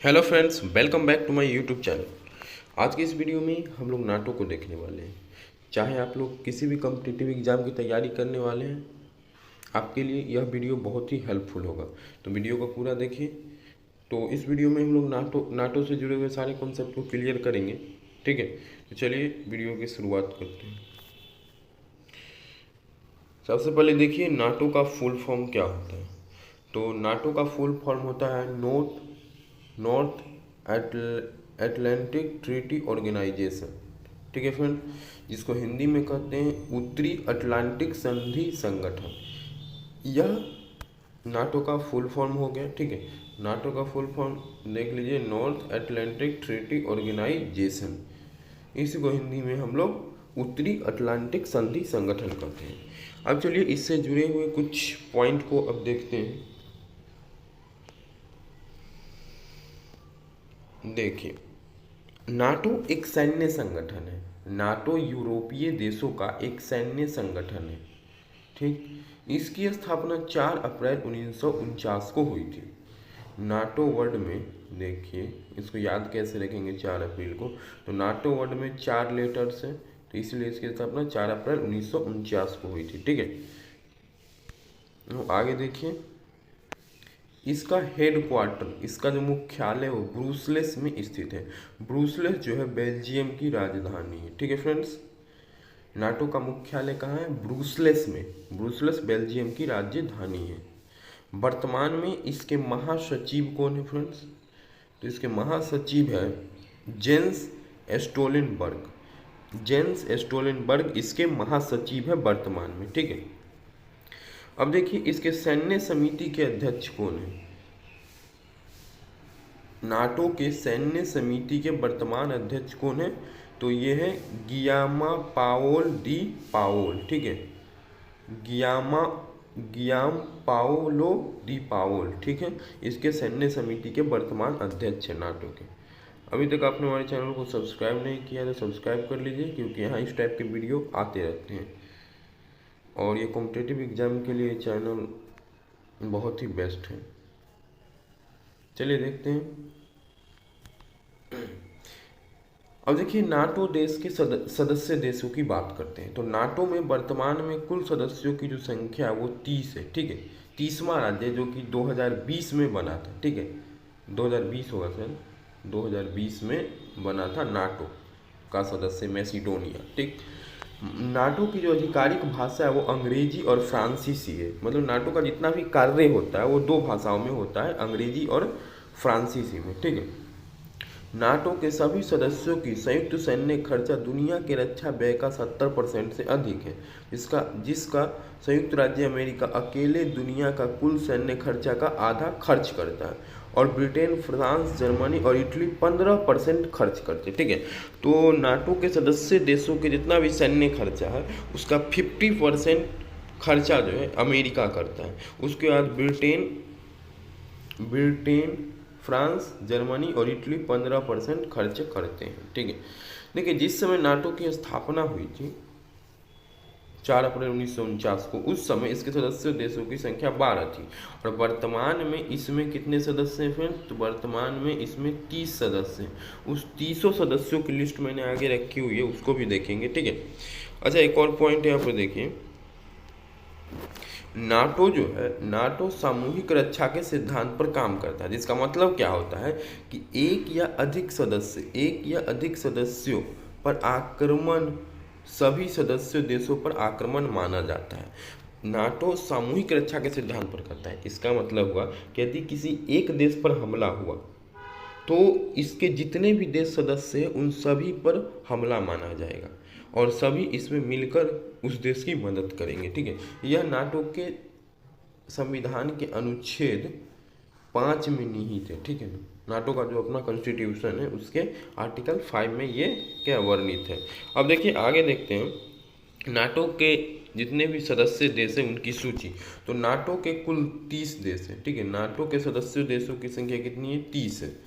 Hello friends, welcome back to my YouTube channel. आज की इस वीडियो में हम लोग नाटो को देखने वाले हैं। चाहे आप लोग किसी भी कॉम्पिटिटिव एग्ज़ाम की तैयारी करने वाले हैं, आपके लिए यह वीडियो बहुत ही हेल्पफुल होगा। तो वीडियो को पूरा देखिए। तो इस वीडियो में हम लोग नाटो से जुड़े हुए सारे कॉन्सेप्ट को क्लियर करेंगे। ठीक है, तो चलिए वीडियो की शुरुआत करते हैं। सबसे पहले देखिए नाटो का फुल फॉर्म क्या होता है। तो नाटो का फुल फॉर्म होता है नॉर्थ एटलांटिक ट्रीटी ऑर्गेनाइजेशन। ठीक है फ्रेंड, जिसको हिंदी में कहते हैं उत्तरी अटलांटिक संधि संगठन। यह नाटो का फुल फॉर्म हो गया। ठीक है, नाटो का फुल फॉर्म देख लीजिए, नॉर्थ एटलांटिक ट्रीटी ऑर्गेनाइजेशन। इसी को हिंदी में हम लोग उत्तरी अटलांटिक संधि संगठन कहते हैं। अब चलिए इससे जुड़े हुए कुछ पॉइंट को अब देखते हैं। देखिए, नाटो एक सैन्य संगठन है। नाटो यूरोपीय देशों का एक सैन्य संगठन है। ठीक, इसकी स्थापना 4 अप्रैल 1949 को हुई थी। नाटो वर्ड में देखिए, इसको याद कैसे रखेंगे 4 अप्रैल को। तो नाटो वर्ड में 4 लेटर्स हैं, तो इसलिए इसकी स्थापना 4 अप्रैल 1949 को हुई थी। ठीक है, तो आगे देखिए, इसका हेड क्वार्टर, इसका जो मुख्यालय है वो ब्रुसेल्स में स्थित है। ब्रुसेल्स जो है बेल्जियम की राजधानी है। ठीक है फ्रेंड्स, नाटो का मुख्यालय कहाँ है? ब्रुसेल्स में। ब्रुसेल्स बेल्जियम की राजधानी है। वर्तमान में इसके महासचिव कौन है फ्रेंड्स? तो इसके महासचिव है जेंस स्टोलनबर्ग। जेंस स्टोलनबर्ग इसके महासचिव है वर्तमान में। ठीक है, अब देखिए इसके सैन्य समिति के अध्यक्ष कौन है? नाटो के सैन्य समिति के वर्तमान अध्यक्ष कौन है? तो ये है गियामा पाओल डी पाओल। ठीक है, गियाम पाओलो डी पाओल। ठीक है, इसके सैन्य समिति के वर्तमान अध्यक्ष है नाटो के। अभी तक आपने हमारे चैनल को सब्सक्राइब नहीं किया तो सब्सक्राइब कर लीजिए, क्योंकि यहाँ इस टाइप के वीडियो आते रहते हैं और ये कॉम्पिटिटिव एग्ज़ाम के लिए चैनल बहुत ही बेस्ट है। चलिए देखते हैं। अब देखिए, नाटो देश के सदस्य देशों की बात करते हैं। तो नाटो में वर्तमान में कुल सदस्यों की जो संख्या है वो 30 है। ठीक है, 30वां राज्य जो कि 2020 में बना था। ठीक है, 2020 होगा सर, 2020 में बना था नाटो का सदस्य मैसिडोनिया। ठीक, नाटो की जो आधिकारिक भाषा है वो अंग्रेजी और फ्रांसीसी है। मतलब नाटो का जितना भी कार्य होता है वो 2 भाषाओं में होता है, अंग्रेजी और फ्रांसीसी में। ठीक है, नाटो के सभी सदस्यों की संयुक्त सैन्य खर्चा दुनिया के रक्षा व्यय का 70% से अधिक है, जिसका संयुक्त राज्य अमेरिका अकेले दुनिया का कुल सैन्य खर्चा का आधा खर्च करता है, और ब्रिटेन, फ्रांस, जर्मनी और इटली 15% खर्च करते हैं। ठीक है, तो नाटो के सदस्य देशों के जितना भी सैन्य खर्चा है उसका 50% खर्चा जो है अमेरिका करता है। उसके बाद ब्रिटेन, फ्रांस, जर्मनी और इटली 15% खर्च करते हैं। ठीक है, देखिए जिस समय नाटो की स्थापना हुई थी 4 अप्रैल 1949 को, उस समय इसके सदस्य देशों की संख्या 12 थी, और वर्तमान में इसमें कितने सदस्य हैं फ्रेंड्स? तो वर्तमान में इसमें 30 सदस्य हैं। उस 30 सदस्यों की लिस्ट मैंने आगे रखी हुई है, उसको भी देखेंगे। ठीक है, अच्छा एक और पॉइंट यहाँ पर देखिए, नाटो जो है, नाटो सामूहिक रक्षा के सिद्धांत पर काम करता है। जिसका मतलब क्या होता है कि एक या अधिक सदस्यों पर आक्रमण, सभी सदस्य देशों पर आक्रमण माना जाता है। नाटो सामूहिक रक्षा के सिद्धांत पर करता है। इसका मतलब हुआ कि यदि किसी एक देश पर हमला हुआ तो इसके जितने भी देश सदस्य हैं उन सभी पर हमला माना जाएगा, और सभी इसमें मिलकर उस देश की मदद करेंगे। ठीक है, यह नाटो के संविधान के अनुच्छेद 5 में निहित है। ठीक है ना, नाटो का जो अपना कॉन्स्टिट्यूशन है उसके आर्टिकल 5 में ये क्या वर्णित है। अब देखिए आगे देखते हैं नाटो के जितने भी सदस्य देश हैं उनकी सूची। तो नाटो के कुल 30 देश हैं। ठीक है, नाटो के सदस्य देशों की संख्या कितनी है? 30 है।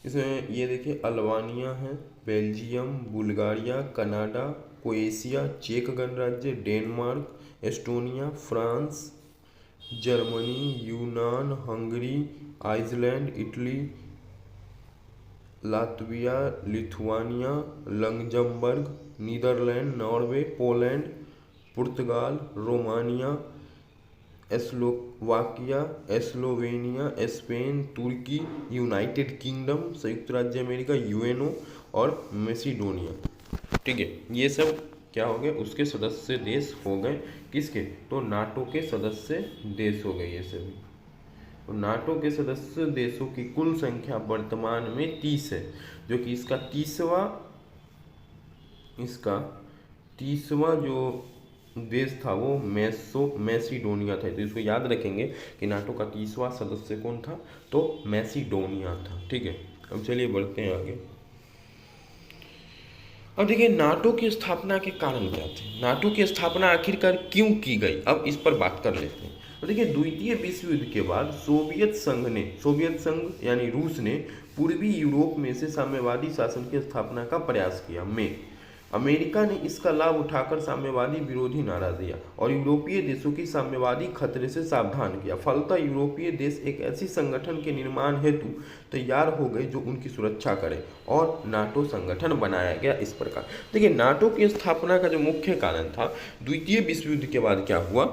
इसमें ये देखिए, अल्बानिया है, बेल्जियम, बुल्गारिया, कनाडा, क्रोएशिया, चेक गणराज्य, डेनमार्क, एस्टोनिया, फ्रांस, जर्मनी, यूनान, Hungary, Iceland, Italy, Latvia, Lithuania, Luxembourg, Netherlands, Norway, Poland, पुर्तगाल, रोमानिया, एस्लोवाकिया, एस्लोवेनिया, स्पेन, तुर्की, यूनाइटेड किंगडम, संयुक्त राज्य अमेरिका, यूएनओ और मैसिडोनिया। ठीक है, ये सब क्या हो गए, उसके सदस्य देश हो गए। किसके? तो नाटो के सदस्य देश हो गए ये सभी। तो नाटो के सदस्य देशों की कुल संख्या वर्तमान में 30 है, जो कि इसका तीसवा जो देश था वो मैसिडोनिया था। तो इसको याद रखेंगे कि नाटो का 30वां सदस्य कौन था, तो मैसिडोनिया था। ठीक है, अब चलिए बढ़ते हैं आगे। अब देखिए नाटो की स्थापना के कारण क्या थे, नाटो की स्थापना आखिरकार क्यों की गई, अब इस पर बात कर लेते हैं। तो देखिए द्वितीय विश्व युद्ध के बाद सोवियत संघ यानी रूस ने पूर्वी यूरोप में से साम्यवादी शासन की स्थापना का प्रयास किया। अमेरिका ने इसका लाभ उठाकर साम्यवादी विरोधी नारा दिया और यूरोपीय देशों की साम्यवादी खतरे से सावधान किया। फलतः यूरोपीय देश एक ऐसी संगठन के निर्माण हेतु तैयार हो गए जो उनकी सुरक्षा करे और नाटो संगठन बनाया गया। इस प्रकार देखिए नाटो की स्थापना का जो मुख्य कारण था, द्वितीय विश्व युद्ध के बाद क्या हुआ,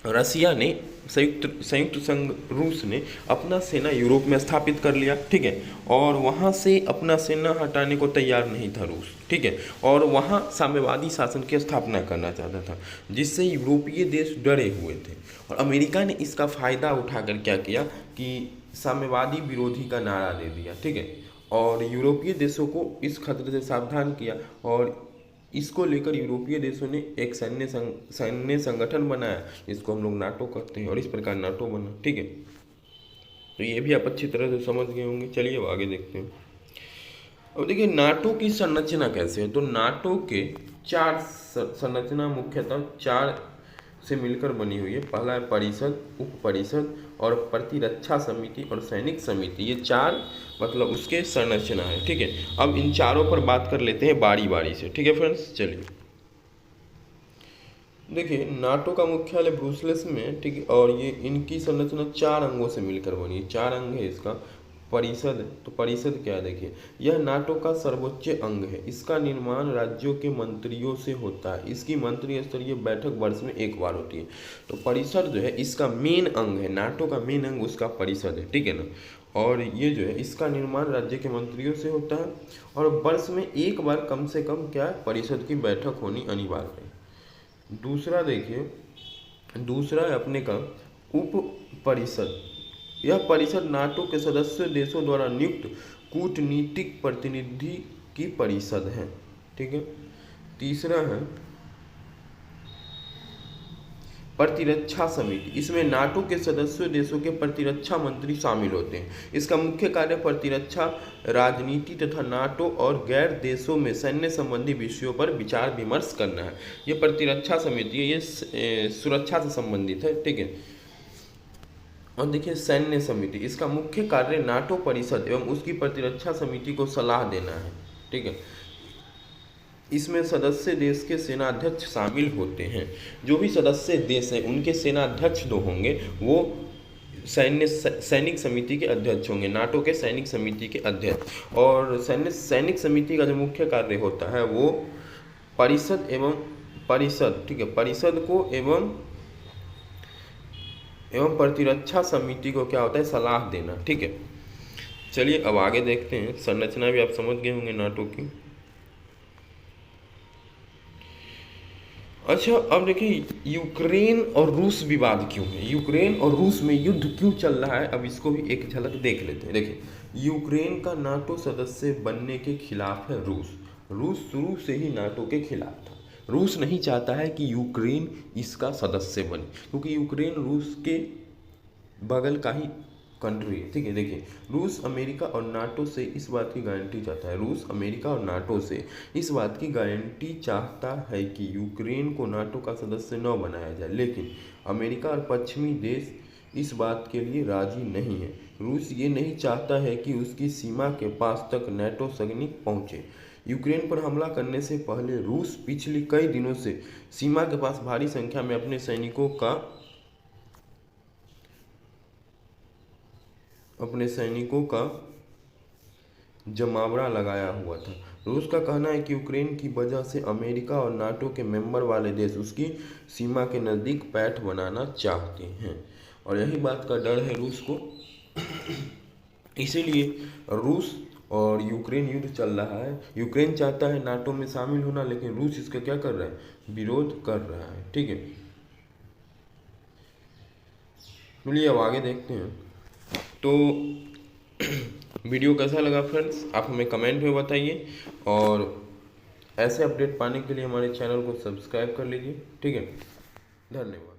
रसिया ने संयुक्त संघ रूस ने अपना सेना यूरोप में स्थापित कर लिया। ठीक है, और वहाँ से अपना सेना हटाने को तैयार नहीं था रूस। ठीक है, और वहाँ साम्यवादी शासन की स्थापना करना चाहता था, जिससे यूरोपीय देश डरे हुए थे। और अमेरिका ने इसका फ़ायदा उठाकर क्या किया कि साम्यवादी विरोधी का नारा दे दिया। ठीक है, और यूरोपीय देशों को इस खतरे से सावधान किया और इसको लेकर यूरोपीय देशों ने एक सैन्य संगठन बनाया, जिसको हम लोग नाटो कहते हैं, और इस प्रकार नाटो बना। ठीक है, तो ये भी आप अच्छी तरह से समझ गए होंगे। चलिए अब आगे देखते हैं। अब देखिए नाटो की संरचना कैसे है, तो नाटो के 4 संरचना मुख्यतः 4 से मिलकर बनी हुई है। पहला है परिषद, उप परिषद और प्रतिरक्षा समिति और सैनिक समिति। ये 4 मतलब उसके संरचना है। ठीक है, अब इन चारों पर बात कर लेते हैं बारी बारी से। ठीक है फ्रेंड्स, चलिए देखिए नाटो का मुख्यालय ब्रुसेल्स में। ठीक है, और ये इनकी संरचना 4 अंगों से मिलकर बनी है। 4 अंग है इसका। परिषद, तो परिषद क्या है, देखिए यह नाटो का सर्वोच्च अंग है। इसका निर्माण राज्यों के मंत्रियों से होता है। इसकी मंत्री स्तरीय बैठक वर्ष में 1 बार होती है। तो परिषद जो है इसका मेन अंग है, नाटो का मेन अंग उसका परिषद है। ठीक है ना, और ये जो है इसका निर्माण राज्य के मंत्रियों से होता है और वर्ष में 1 बार कम से कम क्या है, परिषद की बैठक होनी अनिवार्य है। दूसरा देखिए, दूसरा है अपने का उप परिषद। यह परिषद नाटो के सदस्य देशों द्वारा नियुक्त कूटनीतिक प्रतिनिधि की परिषद है। ठीक है, तीसरा है प्रतिरक्षा समिति। इसमें नाटो के सदस्य देशों के प्रतिरक्षा मंत्री शामिल होते हैं। इसका मुख्य कार्य प्रतिरक्षा राजनीति तथा नाटो और गैर देशों में सैन्य संबंधी विषयों पर विचार विमर्श करना है। ये प्रतिरक्षा समिति है, ये सुरक्षा से संबंधित है। ठीक है, और देखिए सैन्य समिति, इसका मुख्य कार्य नाटो परिषद एवं उसकी प्रतिरक्षा समिति को सलाह देना है। ठीक है, इसमें सदस्य देश के सेनाध्यक्ष शामिल होते हैं। जो भी सदस्य देश हैं उनके सेनाध्यक्ष जो होंगे वो सैनिक समिति के अध्यक्ष होंगे, नाटो के सैनिक समिति के अध्यक्ष। और सैनिक समिति का जो मुख्य कार्य होता है वो परिषद ठीक है, परिषद को एवं प्रतिरक्षा समिति को क्या होता है, सलाह देना। ठीक है, चलिए अब आगे देखते हैं। संरचना भी आप समझ गए होंगे नाटो की। अच्छा, अब देखिए यूक्रेन और रूस विवाद क्यों है, यूक्रेन और रूस में युद्ध क्यों चल रहा है, अब इसको भी एक झलक देख लेते हैं। देखिए यूक्रेन का नाटो सदस्य बनने के खिलाफ है रूस शुरू से ही नाटो के खिलाफ था। रूस नहीं चाहता है कि यूक्रेन इसका सदस्य बने, क्योंकि यूक्रेन रूस के बगल का ही कंट्री है। ठीक है, देखिए रूस अमेरिका और नाटो से इस बात की गारंटी चाहता है, रूस अमेरिका और नाटो से इस बात की गारंटी चाहता है कि यूक्रेन को नाटो का सदस्य न बनाया जाए। लेकिन अमेरिका और पश्चिमी देश इस बात के लिए राजी नहीं है। रूस ये नहीं चाहता है कि उसकी सीमा के पास तक नाटो सैनिक पहुँचे। यूक्रेन पर हमला करने से पहले रूस पिछले कई दिनों से सीमा के पास भारी संख्या में अपने सैनिकों का जमावड़ा लगाया हुआ था। रूस का कहना है कि यूक्रेन की वजह से अमेरिका और नाटो के मेंबर वाले देश उसकी सीमा के नज़दीक पैठ बनाना चाहते हैं, और यही बात का डर है रूस को। इसीलिए रूस और यूक्रेन युद्ध चल रहा है। यूक्रेन चाहता है नाटो में शामिल होना, लेकिन रूस इसका क्या कर रहा है, विरोध कर रहा है। ठीक है, चलिए अब आगे देखते हैं। तो वीडियो कैसा लगा फ्रेंड्स, आप हमें कमेंट में बताइए, और ऐसे अपडेट पाने के लिए हमारे चैनल को सब्सक्राइब कर लीजिए। ठीक है, धन्यवाद।